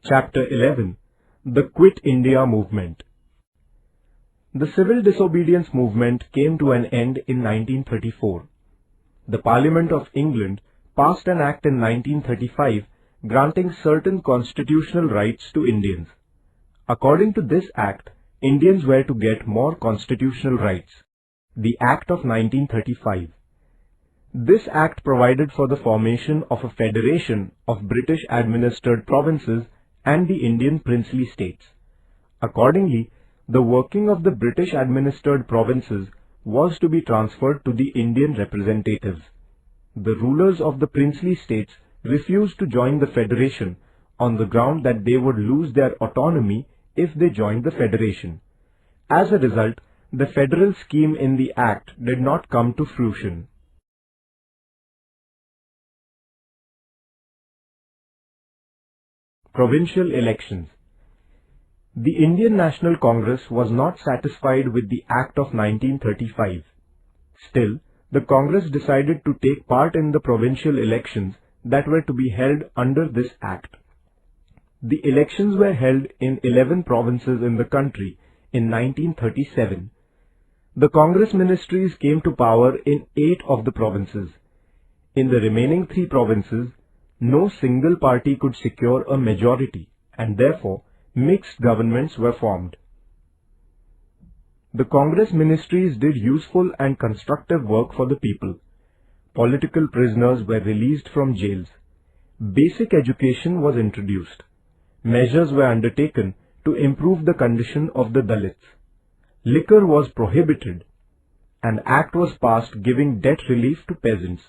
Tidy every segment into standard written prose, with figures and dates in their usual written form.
Chapter 11. The Quit India Movement. The civil disobedience movement came to an end in 1934. The Parliament of England passed an act in 1935 granting certain constitutional rights to Indians. According to this act, Indians were to get more constitutional rights. The Act of 1935. This act provided for the formation of a federation of British-administered provinces and the Indian princely states. Accordingly, the working of the British-administered provinces was to be transferred to the Indian representatives. The rulers of the princely states refused to join the federation on the ground that they would lose their autonomy if they joined the federation. As a result, the federal scheme in the act did not come to fruition. Provincial elections. The Indian National Congress was not satisfied with the Act of 1935. Still, the Congress decided to take part in the provincial elections that were to be held under this Act. The elections were held in 11 provinces in the country in 1937. The Congress ministries came to power in 8 of the provinces. In the remaining 3 provinces, no single party could secure a majority, and therefore mixed governments were formed. The Congress ministries did useful and constructive work for the people. Political prisoners were released from jails. Basic education was introduced. Measures were undertaken to improve the condition of the Dalits. Liquor was prohibited. An act was passed giving debt relief to peasants.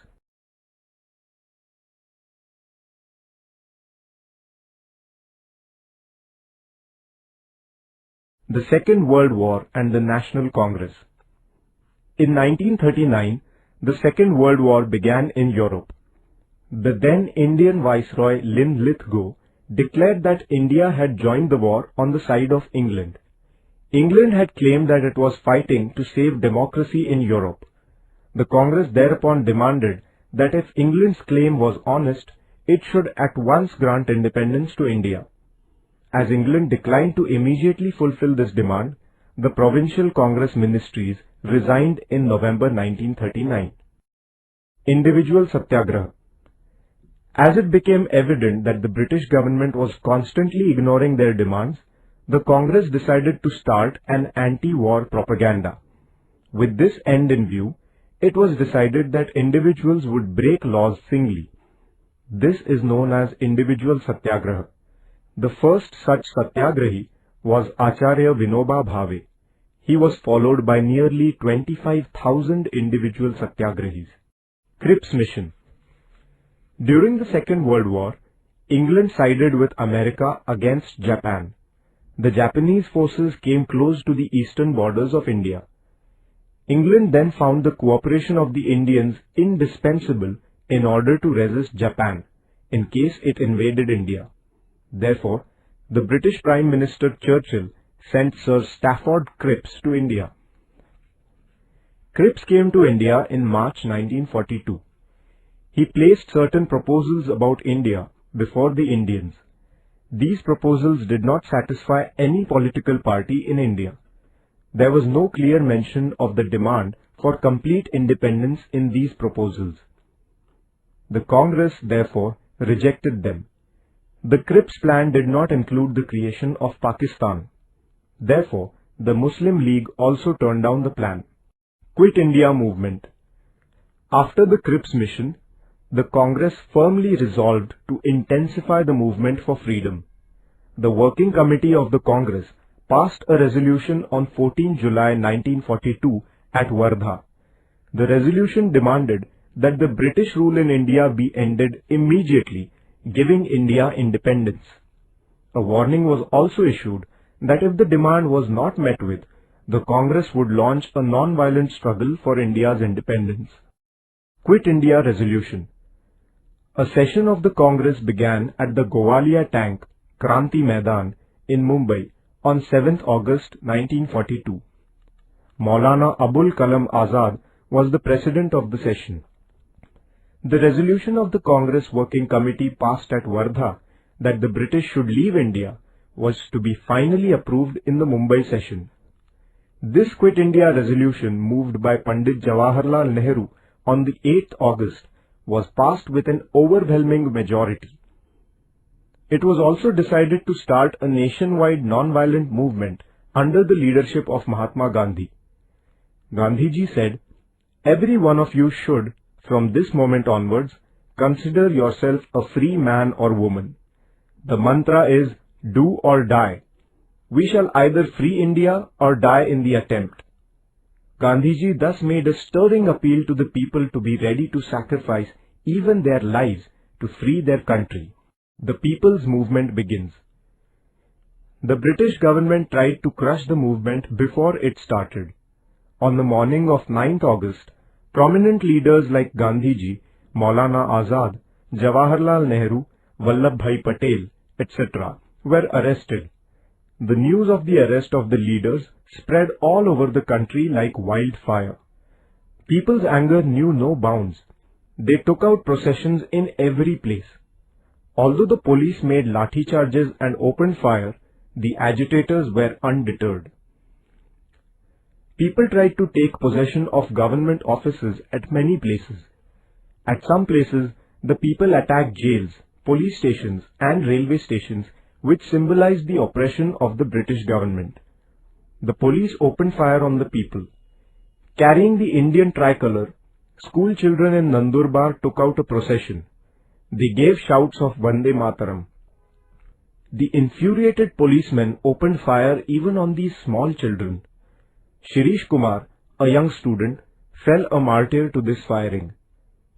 The Second World War and the National Congress. In 1939, the Second World War began in Europe. The then Indian Viceroy Linlithgow declared that India had joined the war on the side of England. England had claimed that it was fighting to save democracy in Europe. The Congress thereupon demanded that if England's claim was honest, it should at once grant independence to India. As England declined to immediately fulfill this demand, the provincial Congress ministries resigned in November 1939. Individual Satyagraha. As it became evident that the British government was constantly ignoring their demands, the Congress decided to start an anti-war propaganda. With this end in view, it was decided that individuals would break laws singly. This is known as individual Satyagraha. The first such satyagrahi was Acharya Vinoba Bhave. He was followed by nearly 25,000 individual satyagrahis. Cripps Mission. During the Second World War, England sided with America against Japan. The Japanese forces came close to the eastern borders of India. England then found the cooperation of the Indians indispensable in order to resist Japan, in case it invaded India. Therefore, the British Prime Minister Churchill sent Sir Stafford Cripps to India. Cripps came to India in March 1942. He placed certain proposals about India before the Indians. These proposals did not satisfy any political party in India. There was no clear mention of the demand for complete independence in these proposals. The Congress, therefore, rejected them. The Cripps plan did not include the creation of Pakistan. Therefore, the Muslim League also turned down the plan. Quit India Movement. After the Cripps mission, the Congress firmly resolved to intensify the movement for freedom. The Working Committee of the Congress passed a resolution on 14 July 1942 at Wardha. The resolution demanded that the British rule in India be ended immediately, giving India independence. A warning was also issued that if the demand was not met with, the Congress would launch a non-violent struggle for India's independence. Quit India Resolution. A session of the Congress began at the Gowalia Tank, Kranti Maidan in Mumbai on 7th August 1942. Maulana Abul Kalam Azad was the president of the session. The resolution of the Congress Working Committee passed at Wardha that the British should leave India was to be finally approved in the Mumbai session. This Quit India resolution, moved by Pandit Jawaharlal Nehru on the 8th August, was passed with an overwhelming majority. It was also decided to start a nationwide non-violent movement under the leadership of Mahatma Gandhi. Gandhiji said, "Every one of you should, from this moment onwards, consider yourself a free man or woman. The mantra is, do or die. We shall either free India or die in the attempt." Gandhiji thus made a stirring appeal to the people to be ready to sacrifice even their lives to free their country. The people's movement begins. The British government tried to crush the movement before it started. On the morning of 9th August, prominent leaders like Gandhiji, Maulana Azad, Jawaharlal Nehru, Vallabhbhai Patel, etc. were arrested. The news of the arrest of the leaders spread all over the country like wildfire. People's anger knew no bounds. They took out processions in every place. Although the police made lathi charges and opened fire, the agitators were undeterred. People tried to take possession of government offices at many places. At some places, the people attacked jails, police stations and railway stations, which symbolized the oppression of the British government. The police opened fire on the people. Carrying the Indian tricolour, school children in Nandurbar took out a procession. They gave shouts of Vande Mataram. The infuriated policemen opened fire even on these small children. Shirish Kumar, a young student, fell a martyr to this firing.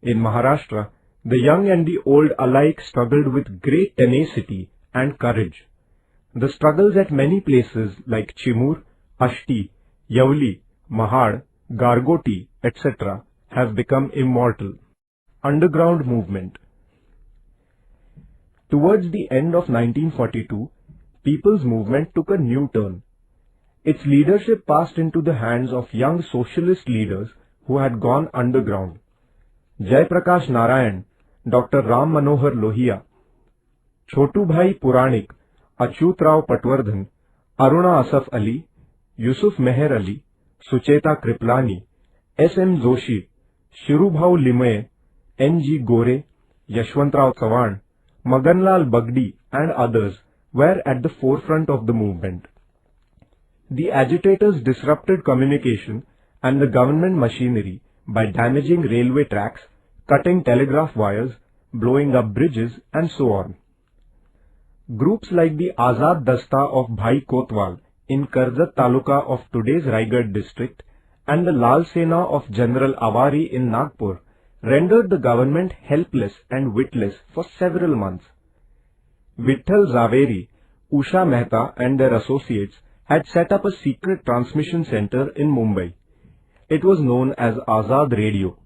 In Maharashtra, the young and the old alike struggled with great tenacity and courage. The struggles at many places like Chimur, Ashti, Yavli, Mahad, Gargoti, etc. have become immortal. Underground movement. Towards the end of 1942, people's movement took a new turn. Its leadership passed into the hands of young socialist leaders who had gone underground. Jai Prakash Narayan, Dr. Ram Manohar Lohia, Chotu Bhai Puranik, Achyut Rao Patwardhan, Aruna Asaf Ali, Yusuf Meher Ali, Sucheta Kriplani, S.M. Joshi, Shirubhau Limaye, N.G. Gore, Yashwantrao Chavan, Maganlal Bagdi and others were at the forefront of the movement. The agitators disrupted communication and the government machinery by damaging railway tracks, cutting telegraph wires, blowing up bridges and so on. Groups like the Azad Dasta of Bhai Kotwal in Karjat Taluka of today's Raigad district and the Lal Sena of General Awari in Nagpur rendered the government helpless and witless for several months. Vitthal Zaveri, Usha Mehta and their associates had set up a secret transmission center in Mumbai. It was known as Azad Radio.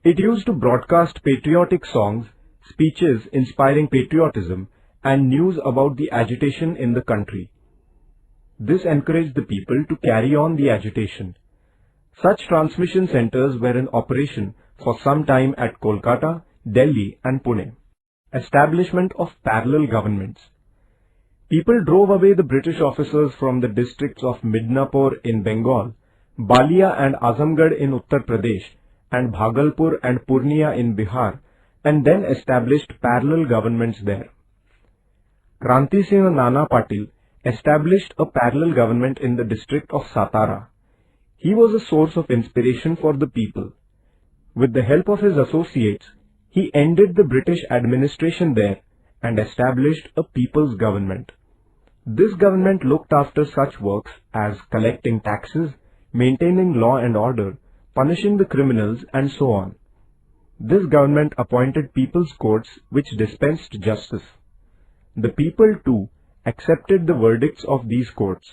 It used to broadcast patriotic songs, speeches inspiring patriotism, and news about the agitation in the country. This encouraged the people to carry on the agitation. Such transmission centers were in operation for some time at Kolkata, Delhi and Pune. Establishment of parallel governments. People drove away the British officers from the districts of Midnapur in Bengal, Balia and Azamgarh in Uttar Pradesh, and Bhagalpur and Purnia in Bihar, and then established parallel governments there. Kranti Singh Nana Patil established a parallel government in the district of Satara. He was a source of inspiration for the people. With the help of his associates, he ended the British administration there and established a people's government. This government looked after such works as collecting taxes, maintaining law and order, punishing the criminals and so on. This government appointed people's courts which dispensed justice. The people too accepted the verdicts of these courts.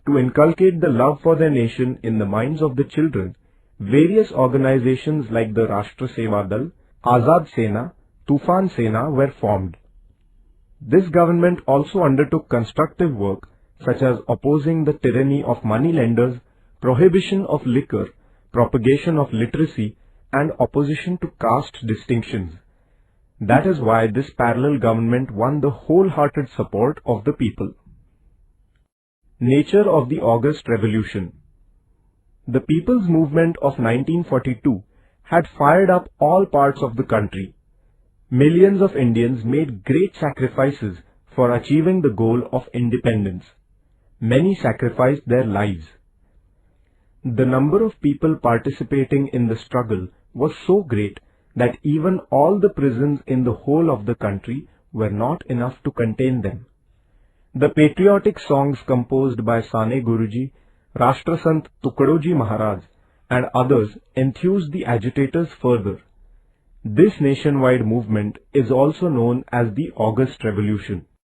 To inculcate the love for their nation in the minds of the children, various organizations like the Rashtra Seva Dal, Azad Sena, Tufan Sena were formed. This government also undertook constructive work such as opposing the tyranny of money lenders, prohibition of liquor, propagation of literacy, and opposition to caste distinctions. That is why this parallel government won the wholehearted support of the people. Nature of the August Revolution. The People's Movement of 1942 had fired up all parts of the country. Millions of Indians made great sacrifices for achieving the goal of independence. Many sacrificed their lives. The number of people participating in the struggle was so great that even all the prisons in the whole of the country were not enough to contain them. The patriotic songs composed by Sane Guruji, Rashtrasant Tukadoji Maharaj and others enthused the agitators further. This nationwide movement is also known as the August Revolution.